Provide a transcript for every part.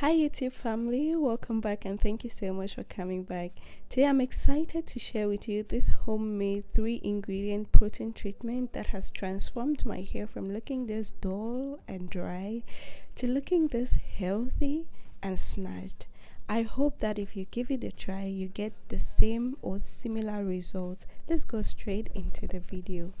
Hi YouTube family, welcome back and thank you so much for coming back. Today I'm excited to share with you this homemade 3-ingredient protein treatment that has transformed my hair from looking this dull and dry to looking this healthy and snatched. I hope that if you give it a try, you get the same or similar results. Let's go straight into the video.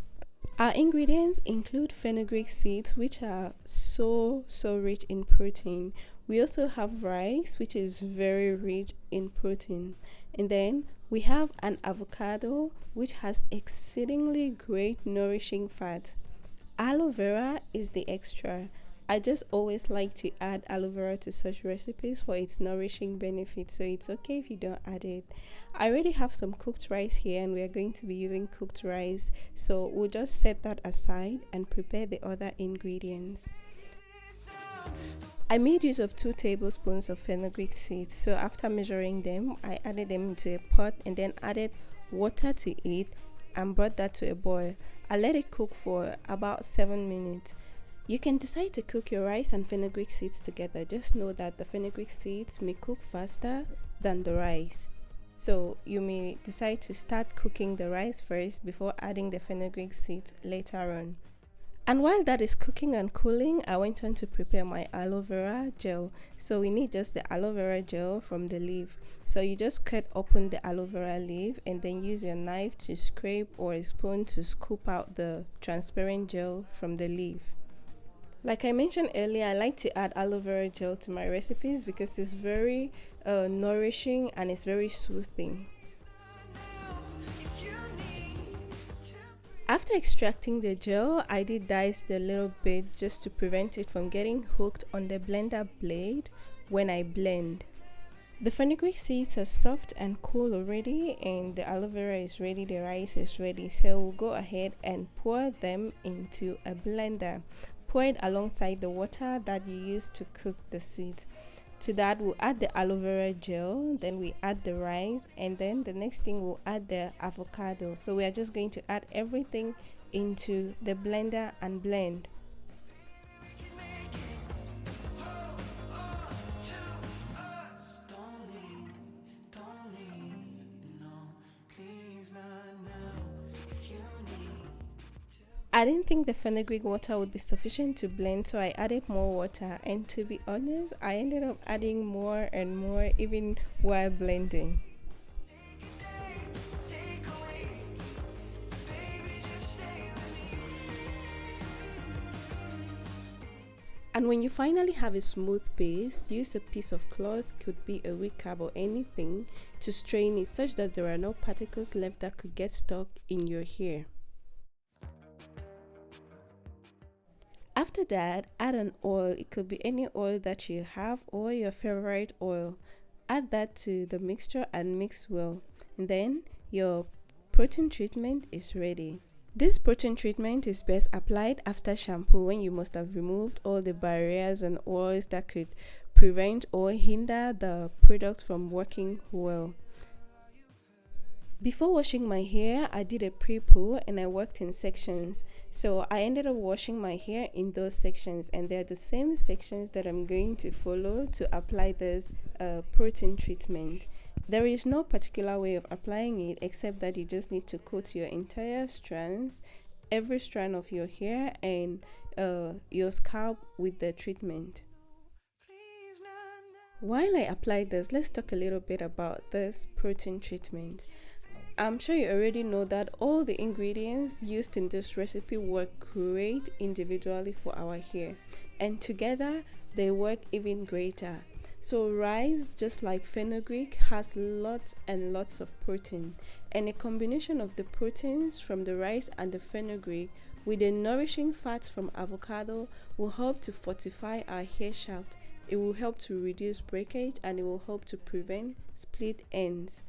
Our ingredients include fenugreek seeds, which are so rich in protein. We also have rice, which is very rich in protein. And then we have an avocado, which has exceedingly great nourishing fat. Aloe vera is the extra. I just always like to add aloe vera to such recipes for its nourishing benefits, so it's okay if you don't add it. I already have some cooked rice here and we are going to be using cooked rice, so we'll just set that aside and prepare the other ingredients. I made use of 2 tablespoons of fenugreek seeds, so after measuring them, I added them into a pot and then added water to it and brought that to a boil. I let it cook for about 7 minutes. You can decide to cook your rice and fenugreek seeds together. Just know that the fenugreek seeds may cook faster than the rice. So you may decide to start cooking the rice first before adding the fenugreek seeds later on. And while that is cooking and cooling, I went on to prepare my aloe vera gel. So we need just the aloe vera gel from the leaf. So you just cut open the aloe vera leaf and then use your knife to scrape or a spoon to scoop out the transparent gel from the leaf. Like I mentioned earlier, I like to add aloe vera gel to my recipes because it's very nourishing and it's very soothing. After extracting the gel, I did dice it a little bit just to prevent it from getting hooked on the blender blade when I blend. The fenugreek seeds are soft and cool already, and the aloe vera is ready, the rice is ready, so we'll go ahead and pour them into a blender. Pour it alongside the water that you use to cook the seeds. To that we'll add the aloe vera gel, then we add the rice, and then the next thing we'll add the avocado. So we are just going to add everything into the blender and blend. I didn't think the fenugreek water would be sufficient to blend, so I added more water, and to be honest, I ended up adding more and more even while blending. And when you finally have a smooth paste, use a piece of cloth, could be a wig cap or anything, to strain it such that there are no particles left that could get stuck in your hair. After that, add an oil. It could be any oil that you have or your favorite oil. Add that to the mixture and mix well. And then your protein treatment is ready. This protein treatment is best applied after shampoo when you must have removed all the barriers and oils that could prevent or hinder the product from working well. Before washing my hair, I did a pre-poo and I worked in sections. So I ended up washing my hair in those sections, and they're the same sections that I'm going to follow to apply this protein treatment. There is no particular way of applying it except that you just need to coat your entire strands, every strand of your hair and your scalp with the treatment. While I apply this, let's talk a little bit about this protein treatment. I'm sure you already know that all the ingredients used in this recipe work great individually for our hair, and together they work even greater. So rice, just like fenugreek, has lots and lots of protein, and a combination of the proteins from the rice and the fenugreek with the nourishing fats from avocado will help to fortify our hair shaft. It will help to reduce breakage and it will help to prevent split ends.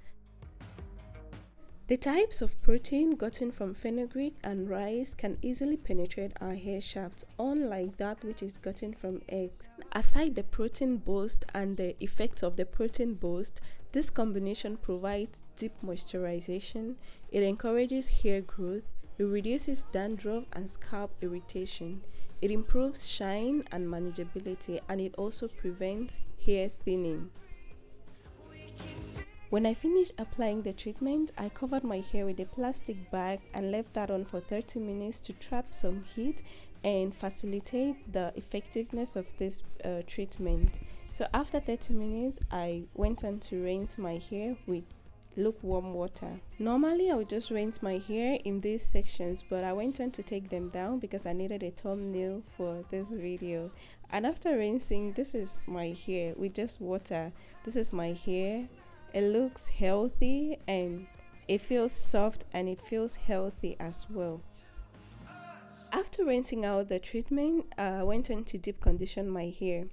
The types of protein gotten from fenugreek and rice can easily penetrate our hair shafts, unlike that which is gotten from eggs. Aside the protein boost and the effects of the protein boost, this combination provides deep moisturization, it encourages hair growth, it reduces dandruff and scalp irritation, it improves shine and manageability, and it also prevents hair thinning. When I finished applying the treatment, I covered my hair with a plastic bag and left that on for 30 minutes to trap some heat and facilitate the effectiveness of this treatment. So after 30 minutes, I went on to rinse my hair with lukewarm water. Normally I would just rinse my hair in these sections, but I went on to take them down because I needed a thumbnail for this video. And after rinsing, this is my hair with just water. This is my hair. It looks healthy and it feels soft and it feels healthy as well. After rinsing out the treatment, I went on to deep condition my hair.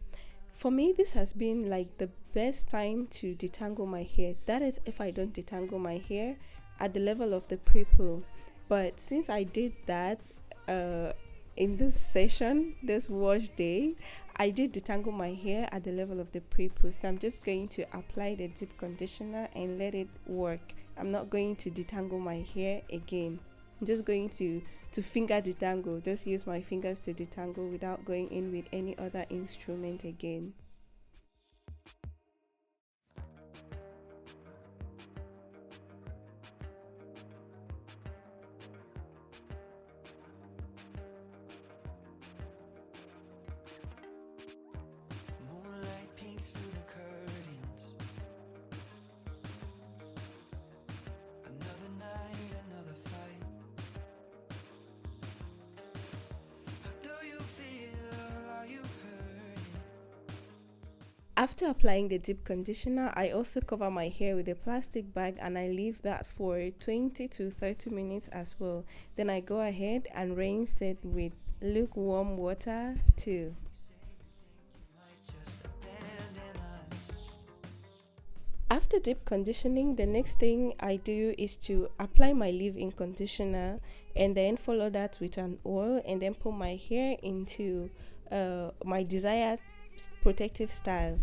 For me, this has been like the best time to detangle my hair. That is if I don't detangle my hair at the level of the pre-poo. But since I did that in this session, this wash day, I did detangle my hair at the level of the pre-poo. So I'm just going to apply the deep conditioner and let it work. I'm not going to detangle my hair again. I'm just going to finger detangle, just use my fingers to detangle without going in with any other instrument again. After applying the deep conditioner, I also cover my hair with a plastic bag and I leave that for 20 to 30 minutes as well. Then I go ahead and rinse it with lukewarm water too. After deep conditioning, the next thing I do is to apply my leave-in conditioner and then follow that with an oil and then put my hair into my desired protective style.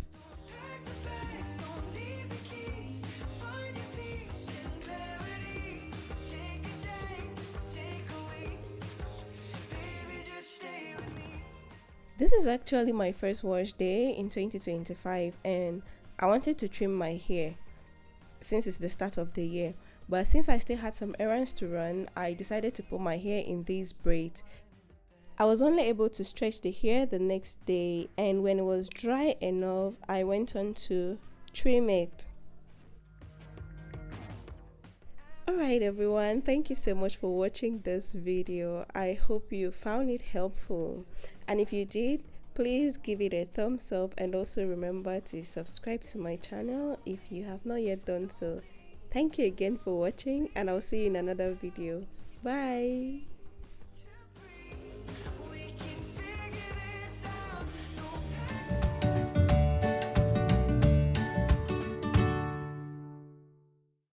This is actually my first wash day in 2025 and I wanted to trim my hair since it's the start of the year. But since I still had some errands to run, I decided to put my hair in these braids. I was only able to stretch the hair the next day, and when it was dry enough, I went on to trim it. Alright everyone, thank you so much for watching this video. I hope you found it helpful, and if you did, please give it a thumbs up and also remember to subscribe to my channel if you have not yet done so. Thank you again for watching and I'll see you in another video. Bye.